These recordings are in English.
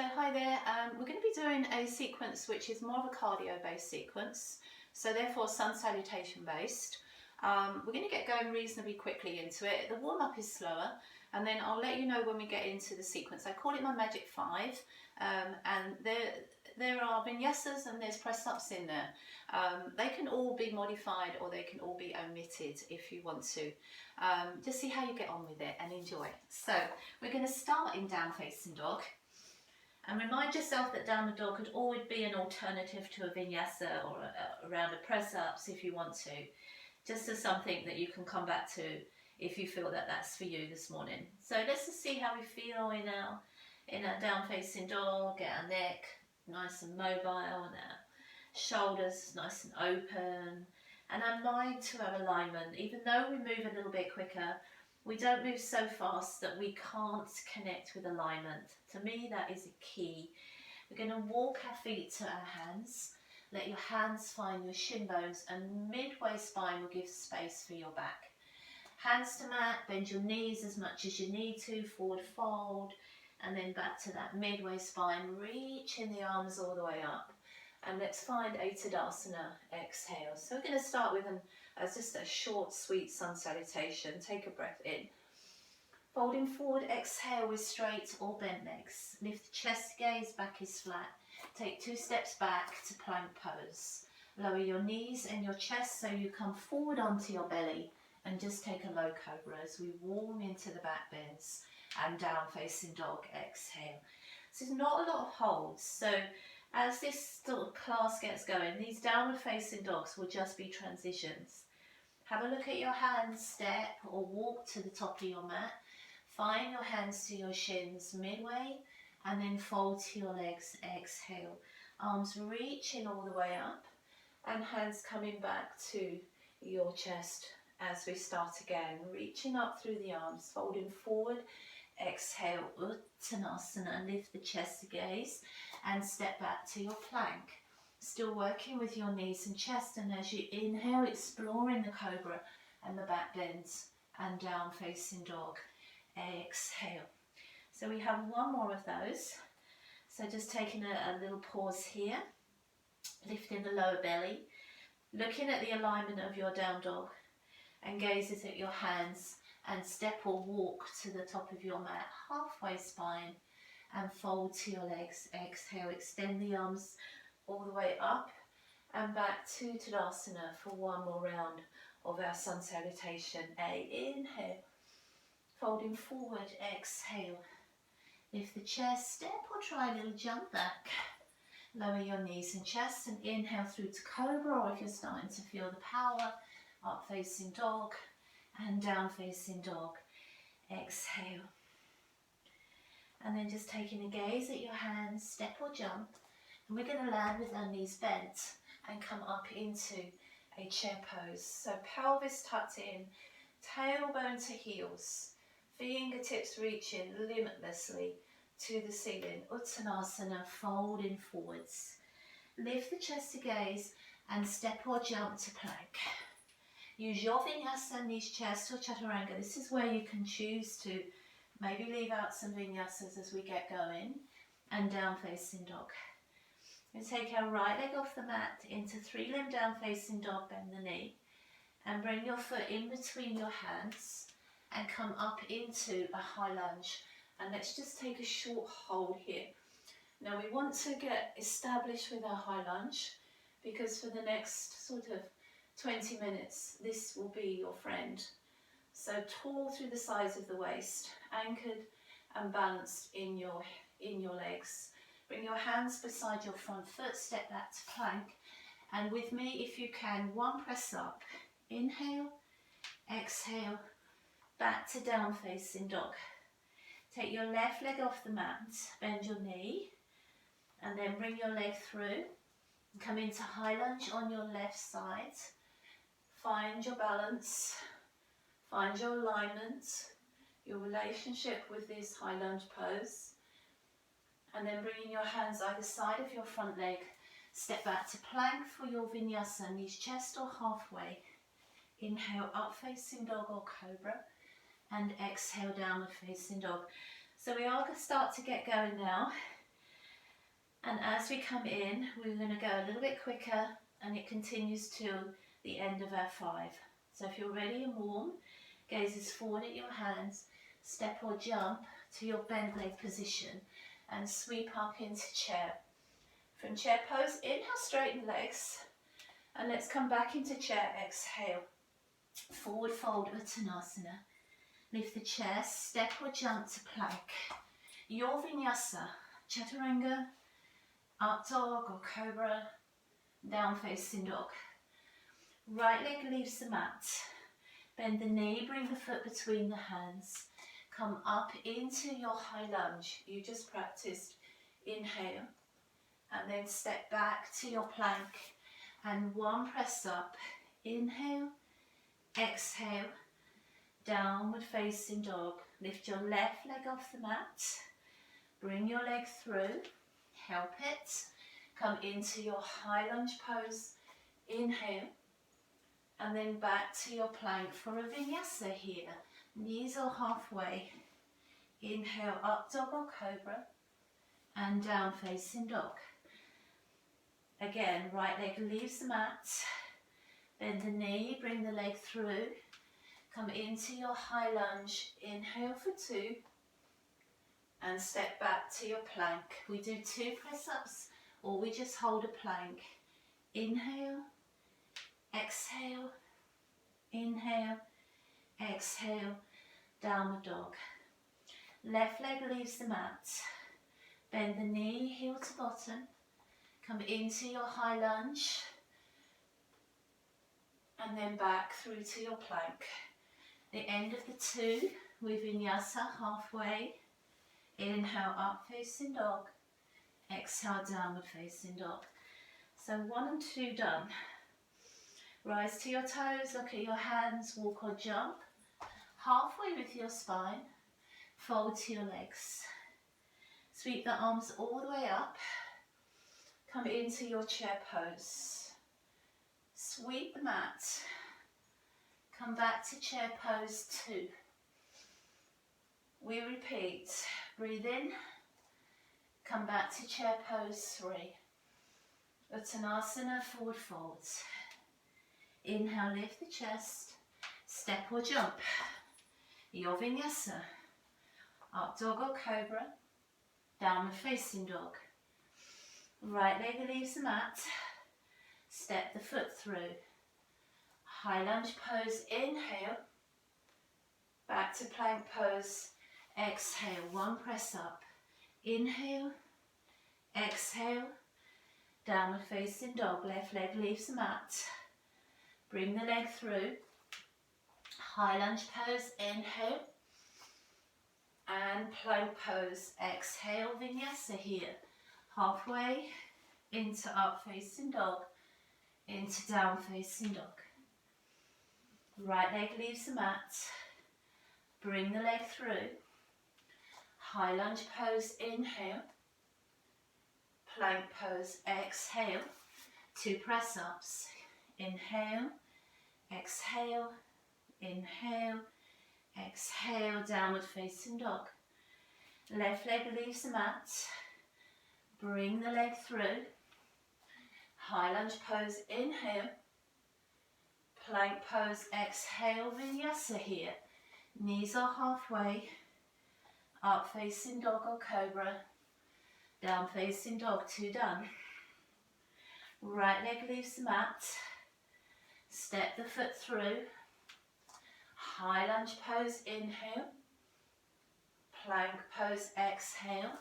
So hi there, we're going to be doing a sequence which is more of a cardio based sequence, so therefore sun salutation based. We're going to get going reasonably quickly into it. The warm up is slower, and then I'll let you know when we get into the sequence. I call it my magic 5, and there are vinyasas and there's press ups in there. They can all be modified or they can all be omitted if you want to. Just see how you get on with it and enjoy. So we're going to start in down facing dog. And remind yourself that down the dog could always be an alternative to a vinyasa or a round of press-ups if you want to. Just as something that you can come back to if you feel that that's for you this morning. So let's just see how we feel in our down-facing dog. Get our neck nice and mobile and our shoulders nice and open. And our mind to our alignment. Even though we move a little bit quicker, we don't move so fast that we can't connect with alignment. To me, that is a key. We're going to walk our feet to our hands. Let your hands find your shin bones, and midway spine will give space for your back. Hands to mat, bend your knees as much as you need to, forward fold, and then back to that midway spine, reaching the arms all the way up. And let's find a Tadasana, exhale. So we're going to start with just a short, sweet sun salutation. Take a breath in. Folding forward, exhale with straight or bent legs. Lift the chest, gaze, back is flat. Take 2 steps back to plank pose. Lower your knees and your chest so you come forward onto your belly. And just take a low cobra as we warm into the back bends. And down facing dog, exhale. So there's not a lot of holds. So as this sort of class gets going, these downward facing dogs will just be transitions. Have a look at your hands, step or walk to the top of your mat. Find your hands to your shins midway and then fold to your legs, exhale. Arms reaching all the way up and hands coming back to your chest as we start again. Reaching up through the arms, folding forward, exhale, Uttanasana, lift the chest to gaze and step back to your plank. Still working with your knees and chest, and as you inhale, exploring the cobra and the back bends and down facing dog, exhale. So we have one more of those. So just taking a little pause here, lifting the lower belly, looking at the alignment of your down dog and gazes at your hands and step or walk to the top of your mat, halfway spine and fold to your legs, exhale, extend the arms all the way up and back to Tadasana for one more round of our sun salutation. Inhale, folding forward, exhale, lift the chest, step or try a little jump back. Lower your knees and chest and inhale through to cobra, or if you're starting to feel the power, up facing dog and down facing dog, exhale. And then just taking a gaze at your hands, step or jump. And we're going to land with our knees bent and come up into a chair pose. So pelvis tucked in, tailbone to heels, fingertips reaching limitlessly to the ceiling. Uttanasana, folding forwards. Lift the chest to gaze and step or jump to plank. Use your vinyasa, knees, chest or chaturanga. This is where you can choose to maybe leave out some vinyasas as we get going. And down facing dog. We take our right leg off the mat into 3-limb down facing dog, bend the knee. And bring your foot in between your hands and come up into a high lunge. And let's just take a short hold here. Now we want to get established with our high lunge because for the next sort of 20 minutes, this will be your friend. So tall through the sides of the waist, anchored and balanced in your legs. Bring your hands beside your front foot, step back to plank. And with me, if you can, one press up. Inhale, exhale, back to down facing dog. Take your left leg off the mat, bend your knee, and then bring your leg through. Come into high lunge on your left side. Find your balance, find your alignment, your relationship with this high lunge pose. And then bringing your hands either side of your front leg, step back to plank for your vinyasa, knees, chest or halfway. Inhale, up facing dog or cobra. And exhale, downward facing dog. So we are going to start to get going now. And as we come in, we're going to go a little bit quicker, and it continues till the end of our 5. So if you're ready and warm, gazes forward at your hands, step or jump to your bent leg position and sweep up into chair. From chair pose, inhale, straighten legs, and let's come back into chair, exhale. Forward fold, Uttanasana. Lift the chest, step or jump to plank. Your Vinyasa, Chaturanga, up dog or cobra, down facing dog. Right leg leaves the mat. Bend the knee, bring the foot between the hands. Come up into your high lunge. You just practiced. Inhale. And then step back to your plank. And 1 press up. Inhale. Exhale. Downward facing dog. Lift your left leg off the mat. Bring your leg through. Help it. Come into your high lunge pose. Inhale. And then back to your plank for a Vinyasa here. Knees are halfway. Inhale, up dog or cobra. And down facing dog. Again, right leg leaves the mat. Bend the knee, bring the leg through. Come into your high lunge. Inhale for 2. And step back to your plank. We do 2 press-ups, or we just hold a plank. Inhale. Exhale, inhale, exhale, downward dog. Left leg leaves the mat. Bend the knee, heel to bottom. Come into your high lunge. And then back through to your plank. The end of the 2 with Vinyasa halfway. Inhale, up facing dog. Exhale, downward facing dog. So 1 and 2 done. Rise to your toes, look at your hands, walk or jump. Halfway with your spine, fold to your legs. Sweep the arms all the way up. Come into your chair pose. Sweep the mat. Come back to chair pose 2. We repeat. Breathe in. Come back to chair pose 3. Uttanasana, forward folds. Inhale, lift the chest, step or jump. Your Vinyasa. Up dog or cobra, downward facing dog. Right leg leaves the mat, step the foot through. High lunge pose, inhale. Back to plank pose, exhale, 1 press up. Inhale, exhale, downward facing dog. Left leg leaves the mat. Bring the leg through. High lunge pose, inhale. And plank pose, exhale, Vinyasa here. Halfway into up facing dog, into down facing dog. Right leg leaves the mat. Bring the leg through. High lunge pose, inhale. Plank pose, exhale. 2 press ups. Inhale, exhale, inhale, exhale, downward facing dog. Left leg leaves the mat. Bring the leg through. High lunge pose, inhale. Plank pose, exhale, Vinyasa here. Knees are halfway. Up facing dog or cobra. Down facing dog, 2 done. Right leg leaves the mat. Step the foot through. High lunge pose, inhale. Plank pose, exhale.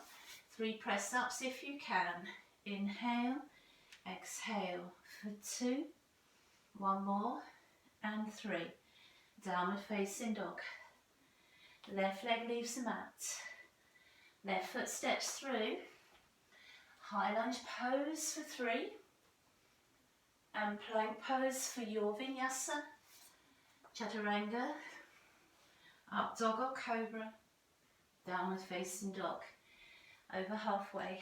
3 press ups if you can. Inhale, exhale for 2. 1 more and 3. Downward facing dog. Left leg leaves the mat. Left foot steps through. High lunge pose for 3. And plank pose for your Vinyasa. Chaturanga. Up dog or cobra. Downward facing dog. Over halfway.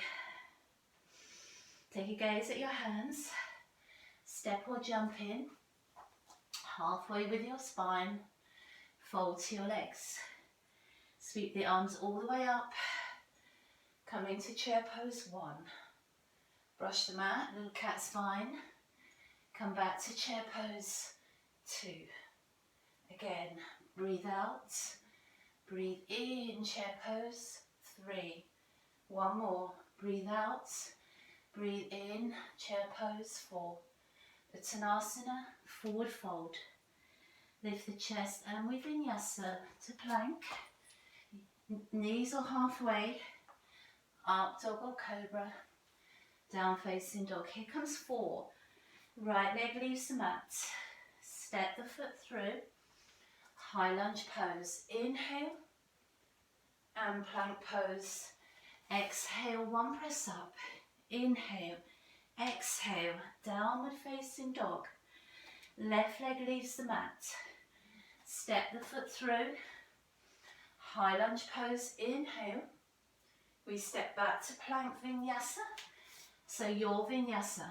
Take a gaze at your hands. Step or jump in. Halfway with your spine. Fold to your legs. Sweep the arms all the way up. Come into chair pose 1. Brush the mat, little cat spine. Come back to chair pose 2. Again, breathe out. Breathe in, chair pose 3. One more. Breathe out. Breathe in, chair pose 4. Uttanasana, forward fold. Lift the chest and we vinyasa to plank. Knees are halfway. Up dog or cobra. Down facing dog. Here comes 4. Right leg leaves the mat. Step the foot through. High lunge pose. Inhale. And plank pose. Exhale, 1 press up. Inhale. Exhale. Downward facing dog. Left leg leaves the mat. Step the foot through. High lunge pose. Inhale. We step back to plank vinyasa. So your vinyasa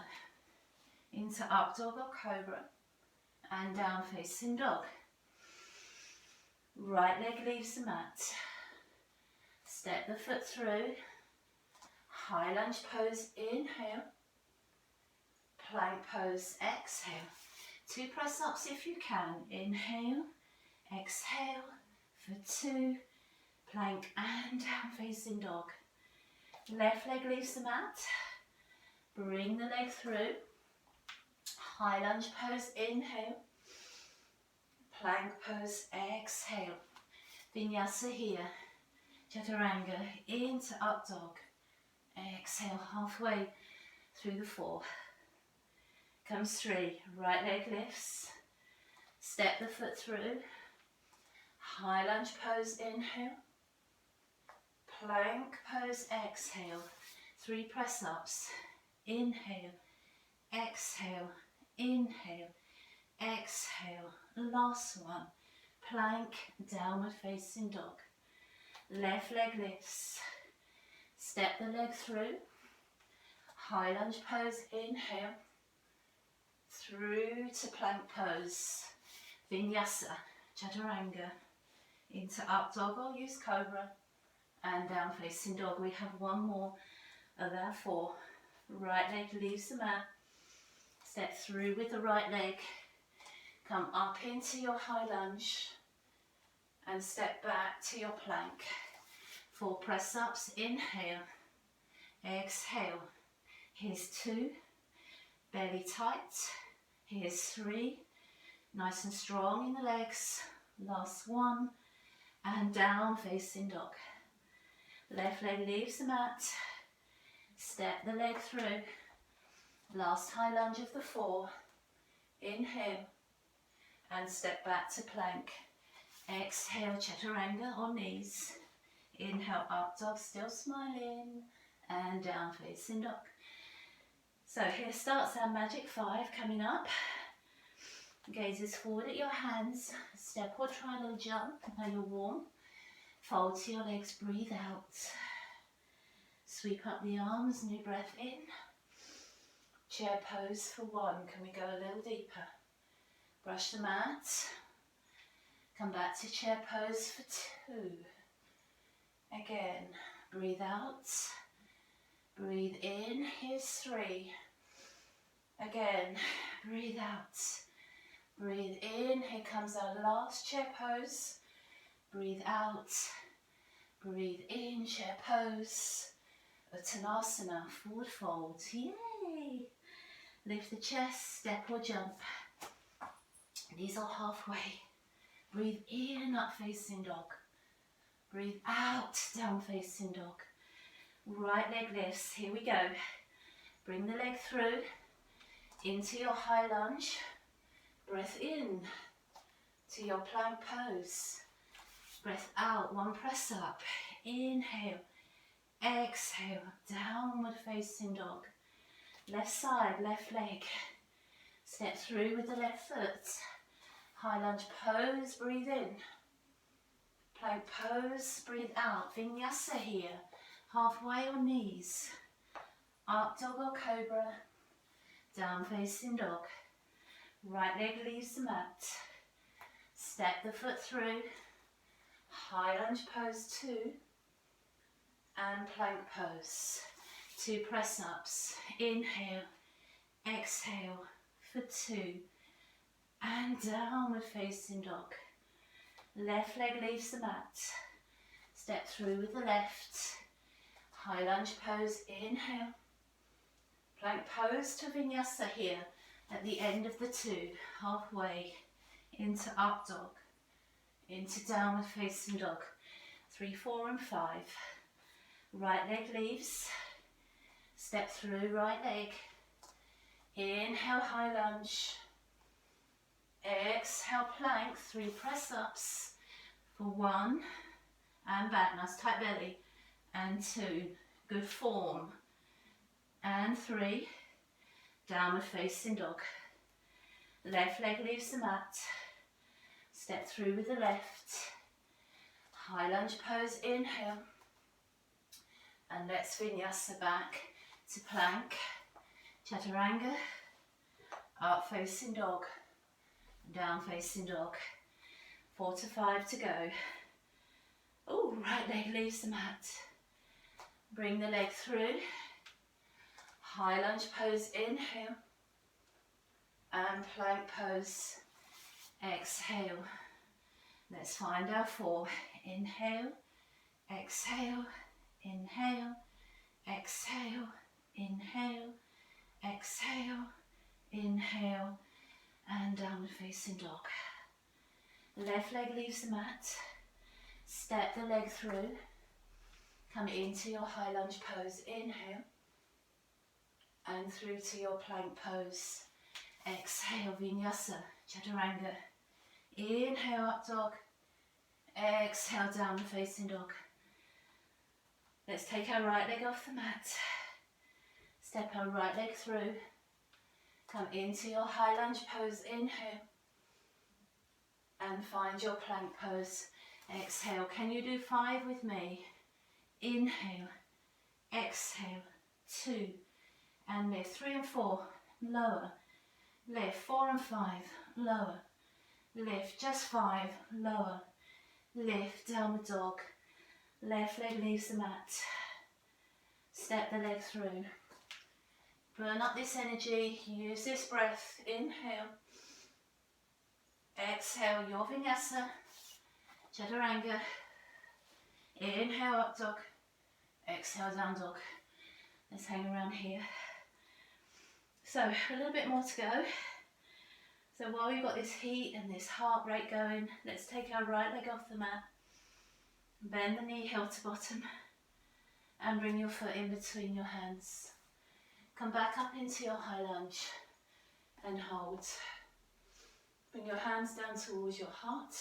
into up dog or cobra and down facing dog. Right leg leaves the mat. Step the foot through. High lunge pose. Inhale. Plank pose. Exhale. 2 press ups if you can. Inhale. Exhale for 2. Plank and down facing dog. Left leg leaves the mat. Bring the leg through. High lunge pose. Inhale. Plank pose. Exhale. Vinyasa here. Chaturanga into up dog. Exhale halfway through the 4. Comes 3. Right leg lifts. Step the foot through. High lunge pose. Inhale. Plank pose. Exhale. 3 press ups. Inhale. Exhale. Inhale. Exhale. Last one. Plank. Downward facing dog. Left leg lifts. Step the leg through. High lunge pose. Inhale. Through to plank pose. Vinyasa. Chaturanga. Into up dog or use cobra. And down facing dog. We have 1 more of our 4. Right leg leaves the mat. Step through with the right leg. Come up into your high lunge. And step back to your plank. 4 press ups. Inhale. Exhale. Here's 2. Belly tight. Here's 3. Nice and strong in the legs. Last 1. And down facing dog. Left leg leaves the mat. Step the leg through. Last high lunge of the 4. Inhale. And step back to plank. Exhale, chaturanga on knees. Inhale, up dog, still smiling. And down facing dog. So here starts our magic 5 coming up. Gazes forward at your hands. Step or try a little jump. Now you're warm. Fold to your legs, breathe out. Sweep up the arms, new breath in. Chair pose for 1. Can we go a little deeper? Brush the mat. Come back to chair pose for 2. Again, breathe out. Breathe in, here's 3. Again, breathe out. Breathe in, here comes our last chair pose. Breathe out. Breathe in, chair pose. Uttanasana, forward fold. Yay! Lift the chest, step or jump. Knees are halfway. Breathe in, up facing dog. Breathe out, down facing dog. Right leg lifts, here we go. Bring the leg through, into your high lunge. Breath in, to your plank pose. Breath out, 1 press up. Inhale, exhale, downward facing dog. Left side, left leg. Step through with the left foot. High lunge pose, breathe in. Plank pose, breathe out. Vinyasa here. Halfway on knees. Up dog or cobra. Down facing dog. Right leg leaves the mat. Step the foot through. High lunge pose 2. And plank pose. 2 press ups. Inhale, exhale for 2. And downward facing dog. Left leg leaves the mat. Step through with the left. High lunge pose, inhale. Plank pose to Vinyasa here at the end of the 2. Halfway into up dog. Into downward facing dog. 3, 4 and 5. Right leg leaves. Step through right leg. Inhale, high lunge. Exhale, plank, 3 press ups for 1 and back. Nice tight belly. And 2, good form. And 3, downward facing dog. Left leg leaves the mat. Step through with the left. High lunge pose, inhale. And let's Vinyasa back to plank. Chaturanga. Up facing dog. Down facing dog. 4 to 5 to go. Oh, right leg leaves the mat. Bring the leg through. High lunge pose, inhale. And plank pose, exhale. Let's find our 4. Inhale, exhale, inhale, exhale, inhale, exhale, inhale, and downward facing dog. Left leg leaves the mat. Step the leg through. Come into your high lunge pose. Inhale. And through to your plank pose. Exhale, Vinyasa, Chaturanga. Inhale, up dog. Exhale, downward facing dog. Let's take our right leg off the mat. Step our right leg through. Come into your high lunge pose. Inhale. And find your plank pose. Exhale. Can you do 5 with me? Inhale. Exhale. 2. And lift. 3 and 4. Lower. Lift. 4 and 5. Lower. Lift. Just 5. Lower. Lift. Downward dog. Left leg leaves the mat. Step the leg through. Burn up this energy. Use this breath. Inhale. Exhale, your Vinyasa, Chaturanga. Inhale, up dog. Exhale, down dog. Let's hang around here. So, a little bit more to go. So while we've got this heat and this heart rate going, let's take our right leg off the mat. Bend the knee, heel to bottom. And bring your foot in between your hands. Come back up into your high lunge. And hold. Bring your hands down towards your heart.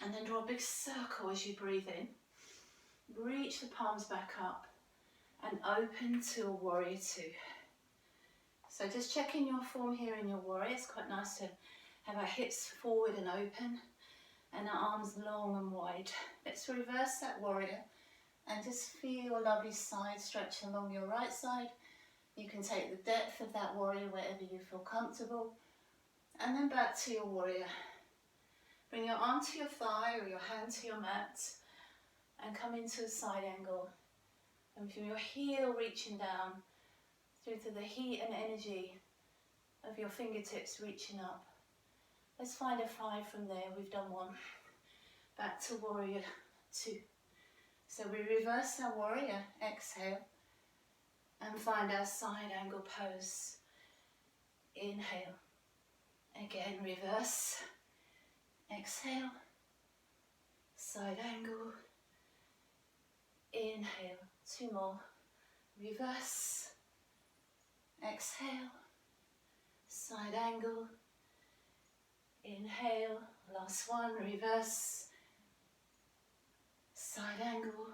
And then draw a big circle as you breathe in. Reach the palms back up. And open to a warrior 2. So just checking your form here in your warrior. It's quite nice to have our hips forward and open. And our arms long and wide. Let's reverse that warrior. And just feel your lovely side stretch along your right side. You can take the depth of that warrior wherever you feel comfortable. And then back to your warrior. Bring your arm to your thigh or your hand to your mat. And come into a side angle. And from your heel reaching down through to the heat and energy of your fingertips reaching up. Let's find a 5 from there. We've done 1. Back to warrior 2. So we reverse our warrior. Exhale. And find our side angle pose. Inhale. Again, reverse. Exhale. Side angle. Inhale. 2 more. Reverse. Exhale. Side angle. Inhale. Last one. Reverse. Side angle.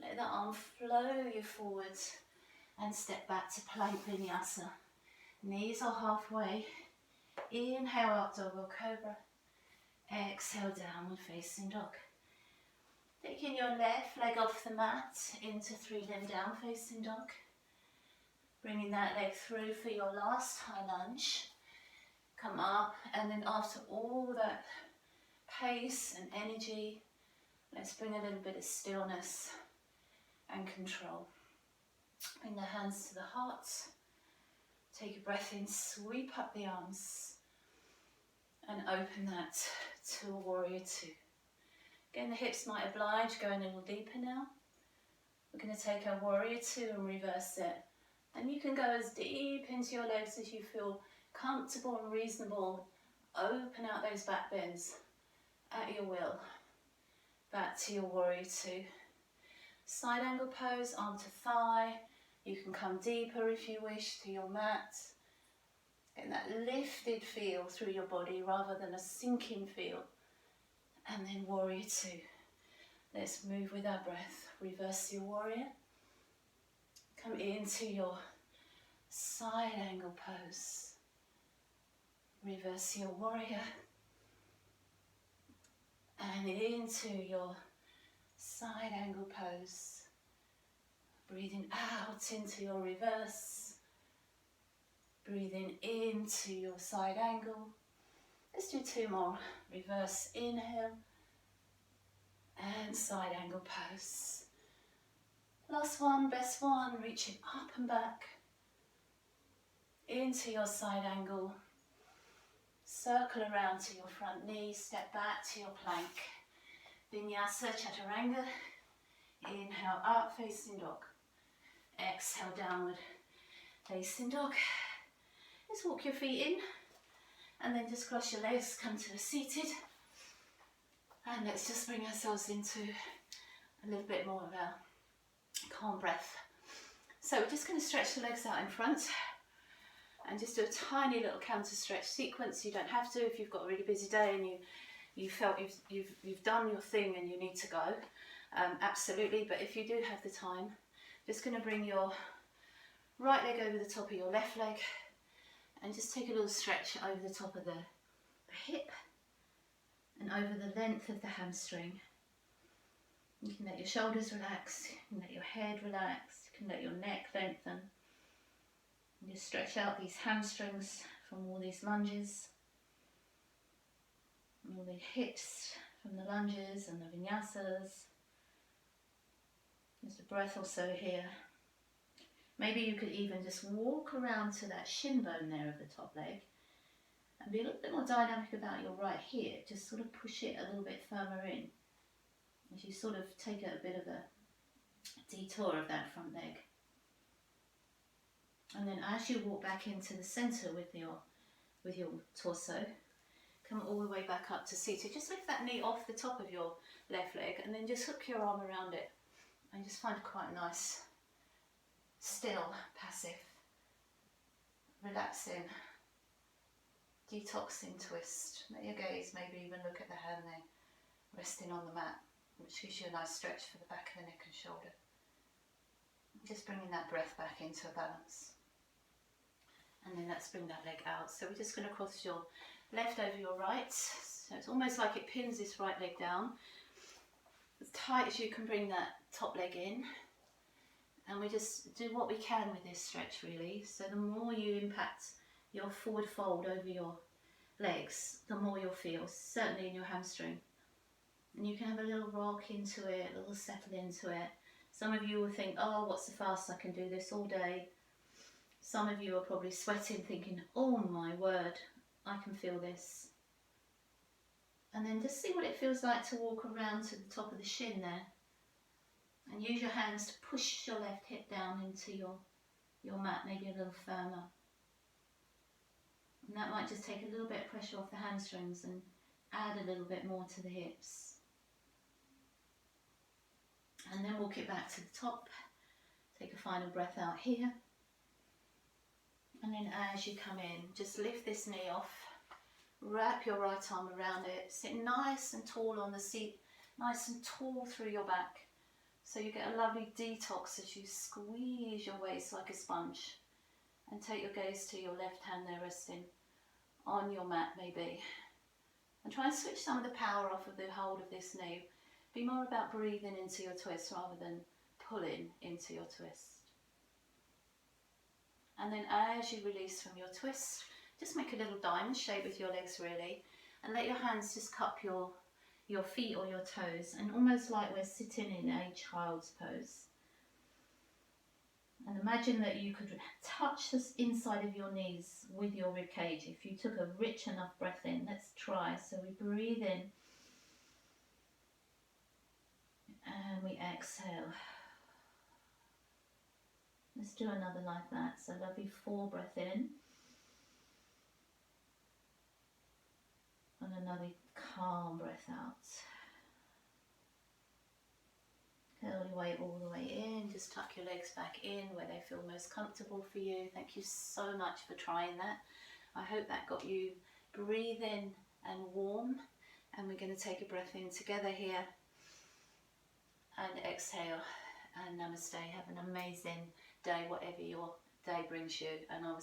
Let the arm flow you forward. And step back to plank Vinyasa. Knees are halfway. Inhale, up dog or cobra. Exhale, downward facing dog. Taking your left leg off the mat into 3-limb down facing dog. Bringing that leg through for your last high lunge. Come up, and then after all that pace and energy, let's bring a little bit of stillness. and control. Bring the hands to the heart. Take a breath in, sweep up the arms and open that to a warrior two. Again, the hips might oblige, going a little deeper now. We're going to take our warrior two and reverse it. And you can go as deep into your legs as you feel comfortable and reasonable. Open out those back bends at your will. Back to your warrior two. Side angle pose, arm to thigh. You can come deeper if you wish to your mat. Getting that lifted feel through your body rather than a sinking feel. And then warrior two. Let's move with our breath. Reverse your warrior. Come into your side angle pose. Reverse your warrior. And into your side angle pose. Breathing out into your reverse. Breathing into your side angle. Let's do two more. Reverse inhale and side angle pose. Last one, best one, reaching up and back into your side angle. Circle around to your front knee, step back to your plank. Vinyasa, chaturanga. Inhale up, facing dog. Exhale, downward facing dog. Let's walk your feet in and then just cross your legs, come to a seated. And let's just bring ourselves into a little bit more of our calm breath. So we're just going to stretch the legs out in front and just do a tiny little counter stretch sequence. You don't have to if you've got a really busy day and you felt you've done your thing and you need to go. Absolutely, but if you do have the time, just going to bring your right leg over the top of your left leg and just take a little stretch over the top of the hip and over the length of the hamstring. You can let your shoulders relax, you can let your head relax, you can let your neck lengthen. And just stretch out these hamstrings from all these lunges, and all the hips from the lunges and the vinyasas. There's a breath or so here. Maybe you could even just walk around to that shin bone there of the top leg and be a little bit more dynamic about your right hip. Just sort of push it a little bit firmer in as you sort of take a bit of a detour of that front leg. And then as you walk back into the centre with your torso, come all the way back up to seated. Just lift that knee off the top of your left leg and then just hook your arm around it and just find quite a nice, still, passive, relaxing, detoxing twist. Let your gaze maybe even look at the hand there, resting on the mat, which gives you a nice stretch for the back of the neck and shoulder. Just bringing that breath back into a balance. And then let's bring that leg out. So we're just going to cross your left over your right. So it's almost like it pins this right leg down. As tight as you can bring that top leg in. And we just do what we can with this stretch really. So the more you impact your forward fold over your legs, the more you'll feel, certainly in your hamstring. And you can have a little rock into it, a little settle into it. Some of you will think, oh, what's the fuss, I can do this all day. Some of you are probably sweating thinking, oh my word, I can feel this. And then just see what it feels like to walk around to the top of the shin there. And use your hands to push your left hip down into your mat, maybe a little firmer. And that might just take a little bit of pressure off the hamstrings and add a little bit more to the hips. And then walk it back to the top. Take a final breath out here. And then as you come in, just lift this knee off. Wrap your right arm around it. Sit nice and tall on the seat. Nice and tall through your back. So you get a lovely detox as you squeeze your waist like a sponge. And take your gaze to your left hand there resting on your mat maybe. And try and switch some of the power off of the hold of this knee. Be more about breathing into your twist rather than pulling into your twist. And then as you release from your twist, just make a little diamond shape with your legs really. And let your hands just cup your feet or your toes. And almost like we're sitting in a child's pose. And imagine that you could touch the inside of your knees with your ribcage if you took a rich enough breath in. Let's try. So we breathe in and we exhale. Let's do another like that. So lovely 4 breath in. And another calm breath out. Curl your weight all the way in. Just tuck your legs back in where they feel most comfortable for you. Thank you so much for trying that. I hope that got you breathing and warm. And we're going to take a breath in together here. And exhale. And namaste. Have an amazing day, whatever your day brings you. And I'll